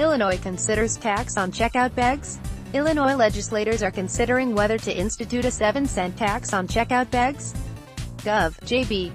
Illinois considers tax on checkout bags. Illinois legislators are considering whether to institute a 7-cent tax on checkout bags. Gov. JB.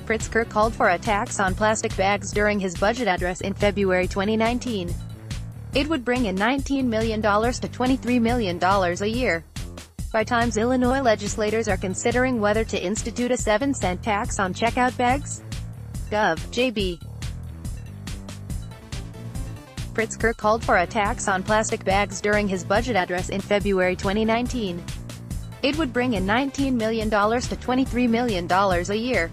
Pritzker called for a tax on plastic bags during his budget address in February 2019. It would bring in $19 million to $23 million a year. By times Illinois legislators are considering whether to institute a 7-cent tax on checkout bags. Gov. JB. Pritzker called for a tax on plastic bags during his budget address in February 2019. It would bring in $19 million to $23 million a year.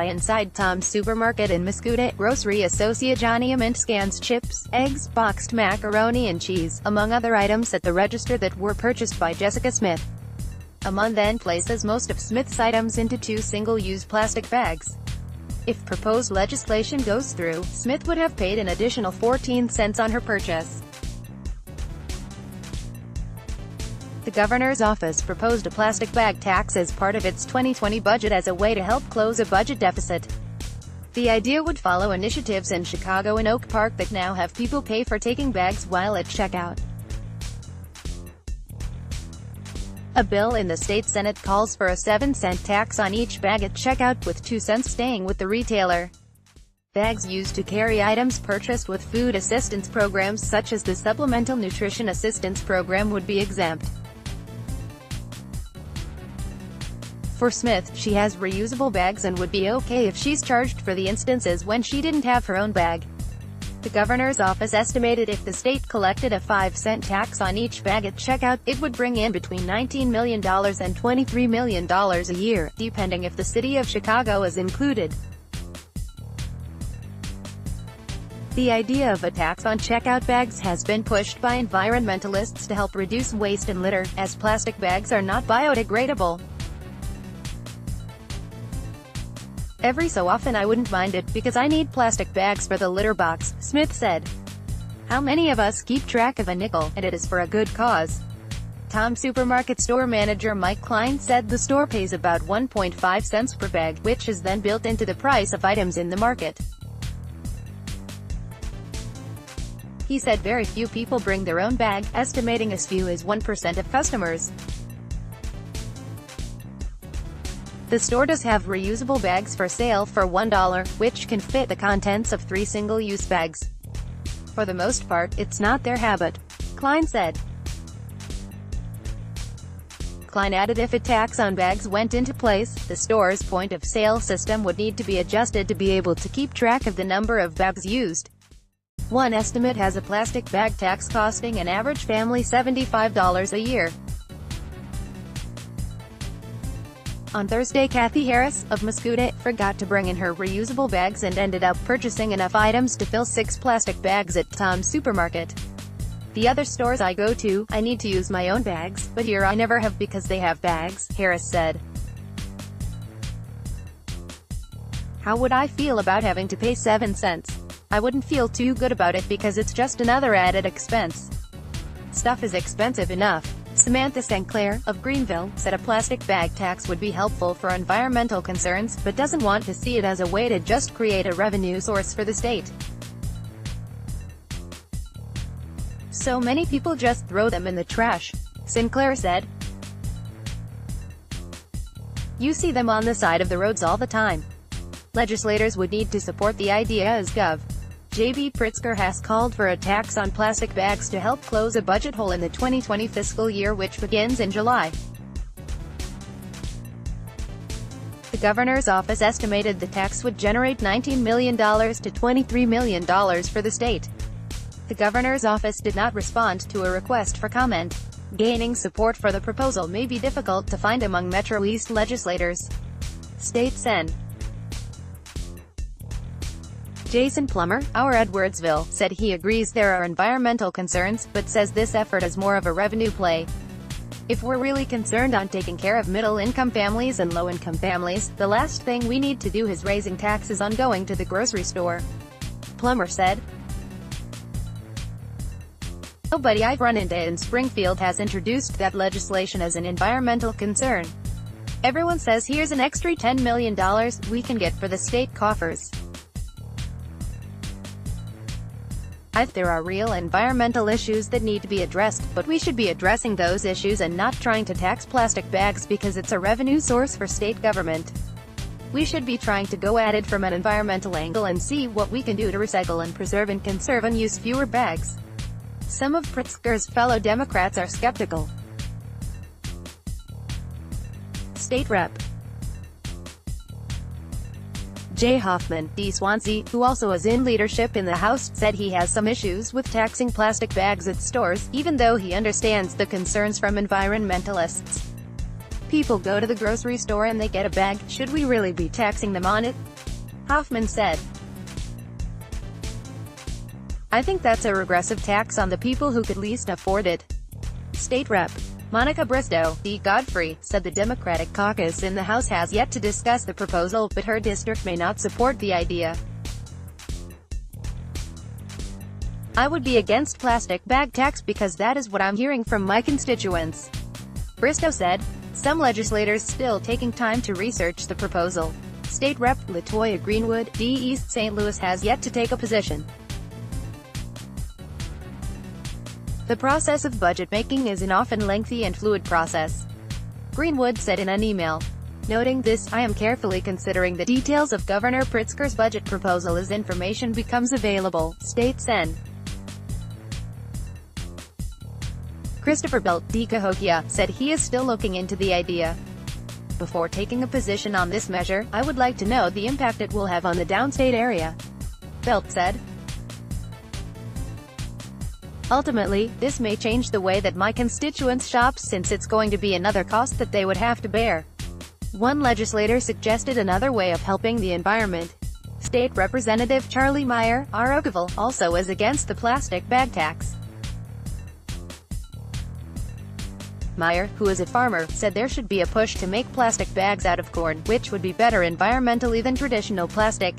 Inside Tom's Supermarket in Muscoda, grocery associate Johnny Amint scans chips, eggs, boxed macaroni and cheese, among other items at the register that were purchased by Jessica Smith. Amont then places most of Smith's items into 2 single-use plastic bags. If proposed legislation goes through, Smith would have paid an additional 14 cents on her purchase. The governor's office proposed a plastic bag tax as part of its 2020 budget as a way to help close a budget deficit. The idea would follow initiatives in Chicago and Oak Park that now have people pay for taking bags while at checkout. A bill in the state Senate calls for a 7-cent tax on each bag at checkout, with 2 cents staying with the retailer. Bags used to carry items purchased with food assistance programs such as the Supplemental Nutrition Assistance Program would be exempt. For Smith, she has reusable bags and would be okay if she's charged for the instances when she didn't have her own bag. The governor's office estimated if the state collected a 5-cent tax on each bag at checkout, it would bring in between $19 million and $23 million a year, depending if the city of Chicago is included. The idea of a tax on checkout bags has been pushed by environmentalists to help reduce waste and litter, as plastic bags are not biodegradable. Every so often I wouldn't mind it, because I need plastic bags for the litter box, Smith said. How many of us keep track of a nickel, and it is for a good cause? Tom's Supermarket store manager Mike Klein said the store pays about 1.5 cents per bag, which is then built into the price of items in the market. He said very few people bring their own bag, estimating as few as 1% of customers. The store does have reusable bags for sale for $1, which can fit the contents of 3 single-use bags. For the most part, it's not their habit, Klein said. Klein added if a tax on bags went into place, the store's point-of-sale system would need to be adjusted to be able to keep track of the number of bags used. One estimate has a plastic bag tax costing an average family $75 a year. On Thursday, Kathy Harris, of Muscoda, forgot to bring in her reusable bags and ended up purchasing enough items to fill 6 plastic bags at Tom's Supermarket. The other stores I go to, I need to use my own bags, but here I never have because they have bags, Harris said. How would I feel about having to pay 7 cents? I wouldn't feel too good about it because it's just another added expense. Stuff is expensive enough. Samantha St. Clair, of Greenville, said a plastic bag tax would be helpful for environmental concerns, but doesn't want to see it as a way to just create a revenue source for the state. So many people just throw them in the trash, Sinclair said. You see them on the side of the roads all the time. Legislators would need to support the idea as Gov. JB Pritzker has called for a tax on plastic bags to help close a budget hole in the 2020 fiscal year, which begins in July. The governor's office estimated the tax would generate $19 million to $23 million for the state. The governor's office did not respond to a request for comment. Gaining support for the proposal may be difficult to find among Metro East legislators. State Sen. Jason Plummer, our Edwardsville, said he agrees there are environmental concerns, but says this effort is more of a revenue play. If we're really concerned on taking care of middle-income families and low-income families, the last thing we need to do is raising taxes on going to the grocery store, Plummer said. Nobody I've run into in Springfield has introduced that legislation as an environmental concern. Everyone says here's an extra $10 million we can get for the state coffers. There are real environmental issues that need to be addressed, but we should be addressing those issues and not trying to tax plastic bags because it's a revenue source for state government. We should be trying to go at it from an environmental angle and see what we can do to recycle and preserve and conserve and use fewer bags. Some of Pritzker's fellow Democrats are skeptical. State Rep. Jay Hoffman, D. Swansea, who also is in leadership in the House, said he has some issues with taxing plastic bags at stores, even though he understands the concerns from environmentalists. People go to the grocery store and they get a bag, should we really be taxing them on it? Hoffman said. I think that's a regressive tax on the people who could least afford it. State Rep. Monica Bristow, D. Godfrey, said the Democratic caucus in the House has yet to discuss the proposal, but her district may not support the idea. I would be against plastic bag tax because that is what I'm hearing from my constituents. Bristow said. Some legislators still taking time to research the proposal. State Rep. LaToya Greenwood, D. East St. Louis has yet to take a position. The process of budget making is an often lengthy and fluid process. Greenwood said in an email. Noting this, I am carefully considering the details of Governor Pritzker's budget proposal as information becomes available, states Sen. Christopher Belt, D. Cahokia, said he is still looking into the idea. Before taking a position on this measure, I would like to know the impact it will have on the downstate area. Belt said. Ultimately, this may change the way that my constituents shop since it's going to be another cost that they would have to bear. One legislator suggested another way of helping the environment. State Representative Charlie Meyer, R. Oakville, also is against the plastic bag tax. Meyer, who is a farmer, said there should be a push to make plastic bags out of corn, which would be better environmentally than traditional plastic.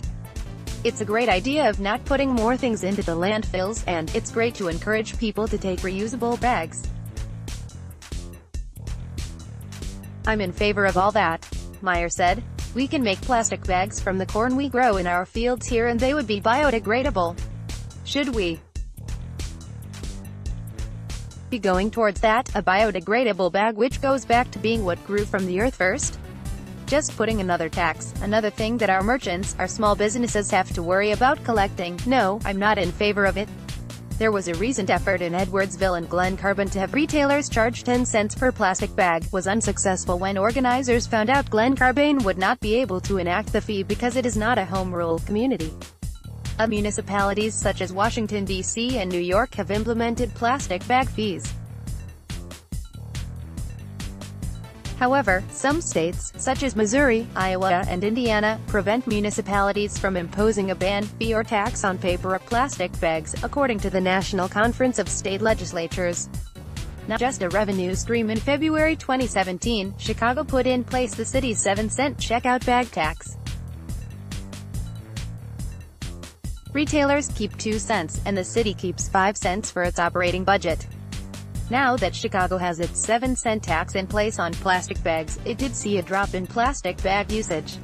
It's a great idea of not putting more things into the landfills, and it's great to encourage people to take reusable bags. I'm in favor of all that, Meyer said. We can make plastic bags from the corn we grow in our fields here and they would be biodegradable. Should we be going towards that, a biodegradable bag which goes back to being what grew from the earth first? Just putting another tax, another thing that our merchants, our small businesses have to worry about collecting. No, I'm not in favor of it. There was a recent effort in Edwardsville and Glen Carbon to have retailers charge 10 cents per plastic bag, was unsuccessful when organizers found out Glen Carbon would not be able to enact the fee because it is not a home rule community. Municipalities such as Washington, D.C. and New York have implemented plastic bag fees. However, some states, such as Missouri, Iowa, and Indiana, prevent municipalities from imposing a ban, fee or tax on paper or plastic bags, according to the National Conference of State Legislatures. Not just a revenue stream. In February 2017, Chicago put in place the city's 7-cent checkout bag tax. Retailers keep 2 cents, and the city keeps 5 cents for its operating budget. Now that Chicago has its 7-cent tax in place on plastic bags, it did see a drop in plastic bag usage.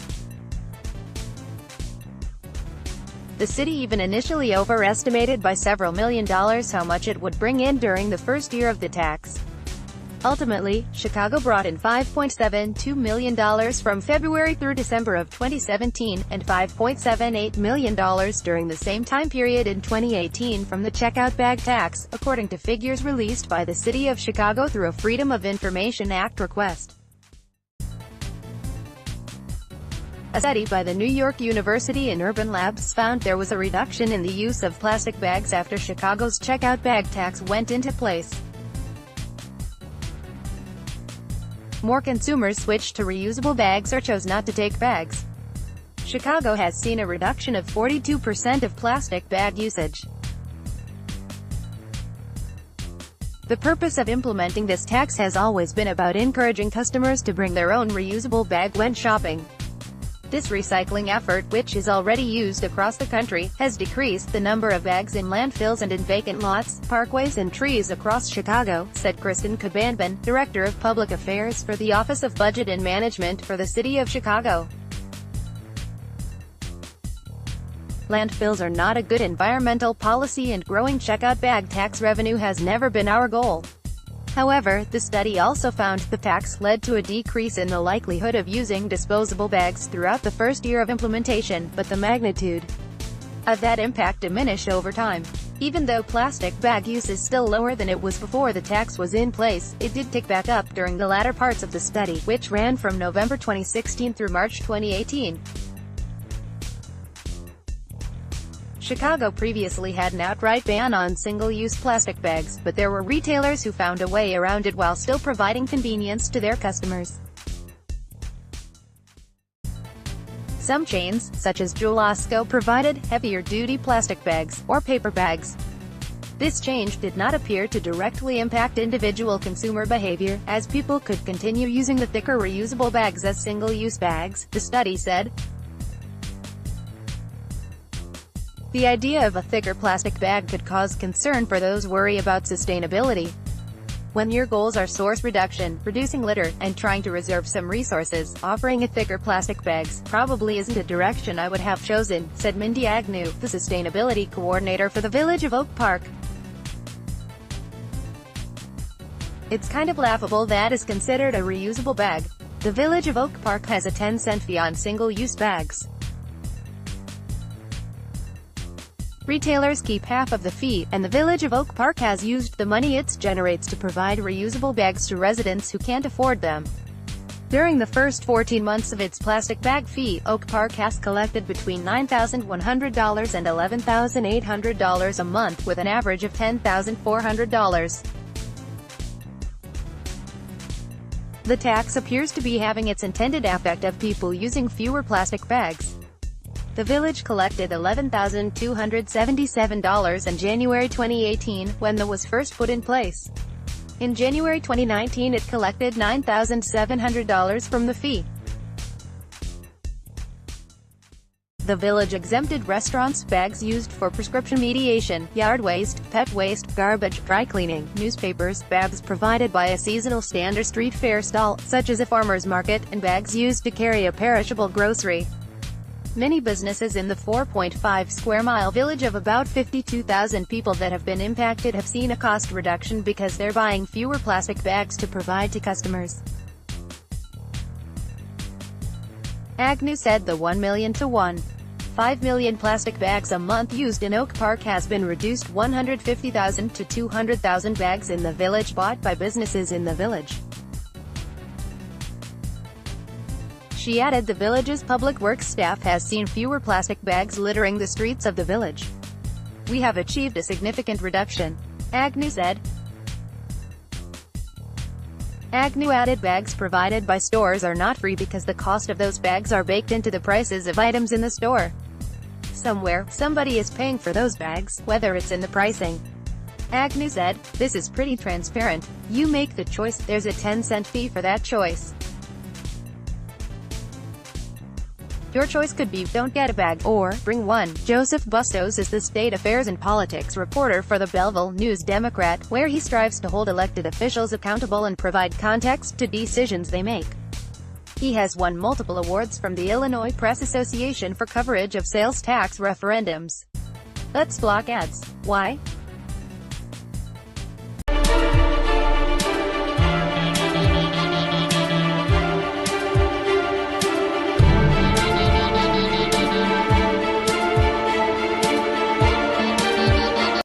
The city even initially overestimated by several $1 million how much it would bring in during the first year of the tax. Ultimately, Chicago brought in $5.72 million from February through December of 2017, and $5.78 million during the same time period in 2018 from the checkout bag tax, according to figures released by the City of Chicago through a Freedom of Information Act request. A study by the New York University and Urban Labs found there was a reduction in the use of plastic bags after Chicago's checkout bag tax went into place. More consumers switched to reusable bags or chose not to take bags. Chicago has seen a reduction of 42% of plastic bag usage. The purpose of implementing this tax has always been about encouraging customers to bring their own reusable bag when shopping. This recycling effort, which is already used across the country, has decreased the number of bags in landfills and in vacant lots, parkways and trees across Chicago, said Kristen Kabanban, Director of Public Affairs for the Office of Budget and Management for the City of Chicago. Landfills are not a good environmental policy, and growing checkout bag tax revenue has never been our goal. However, the study also found the tax led to a decrease in the likelihood of using disposable bags throughout the first year of implementation, but the magnitude of that impact diminished over time. Even though plastic bag use is still lower than it was before the tax was in place, it did tick back up during the latter parts of the study, which ran from November 2016 through March 2018. Chicago previously had an outright ban on single-use plastic bags, but there were retailers who found a way around it while still providing convenience to their customers. Some chains, such as Jewel-Osco, provided heavier-duty plastic bags, or paper bags. This change did not appear to directly impact individual consumer behavior, as people could continue using the thicker reusable bags as single-use bags, the study said. The idea of a thicker plastic bag could cause concern for those worried about sustainability. When your goals are source reduction, reducing litter, and trying to reserve some resources, offering a thicker plastic bags probably isn't a direction I would have chosen, said Mindy Agnew, the sustainability coordinator for the Village of Oak Park. It's kind of laughable that is considered a reusable bag. The Village of Oak Park has a 10-cent fee on single-use bags. Retailers keep half of the fee, and the Village of Oak Park has used the money it generates to provide reusable bags to residents who can't afford them. During the first 14 months of its plastic bag fee, Oak Park has collected between $9,100 and $11,800 a month, with an average of $10,400. The tax appears to be having its intended effect of people using fewer plastic bags. The village collected $11,277 in January 2018, when the was first put in place. In January 2019 it collected $9,700 from the fee. The village exempted restaurants' bags used for prescription medication, yard waste, pet waste, garbage, dry cleaning, newspapers, bags provided by a seasonal stand or street fair stall, such as a farmer's market, and bags used to carry a perishable grocery. Many businesses in the 4.5-square-mile village of about 52,000 people that have been impacted have seen a cost reduction because they're buying fewer plastic bags to provide to customers. Agnew said the 1 million to 1.5 million plastic bags a month used in Oak Park has been reduced 150,000 to 200,000 bags in the village bought by businesses in the village. She added the village's public works staff has seen fewer plastic bags littering the streets of the village. We have achieved a significant reduction, Agnew said. Agnew added bags provided by stores are not free because the cost of those bags are baked into the prices of items in the store. Somewhere, somebody is paying for those bags, whether it's in the pricing. Agnew said, "This is pretty transparent. You make the choice, there's a 10-cent fee for that choice. Your choice could be, don't get a bag, or, bring one." Joseph Bustos is the state affairs and politics reporter for the Belleville News-Democrat, where he strives to hold elected officials accountable and provide context to decisions they make. He has won multiple awards from the Illinois Press Association for coverage of sales tax referendums. Let's block ads. Why?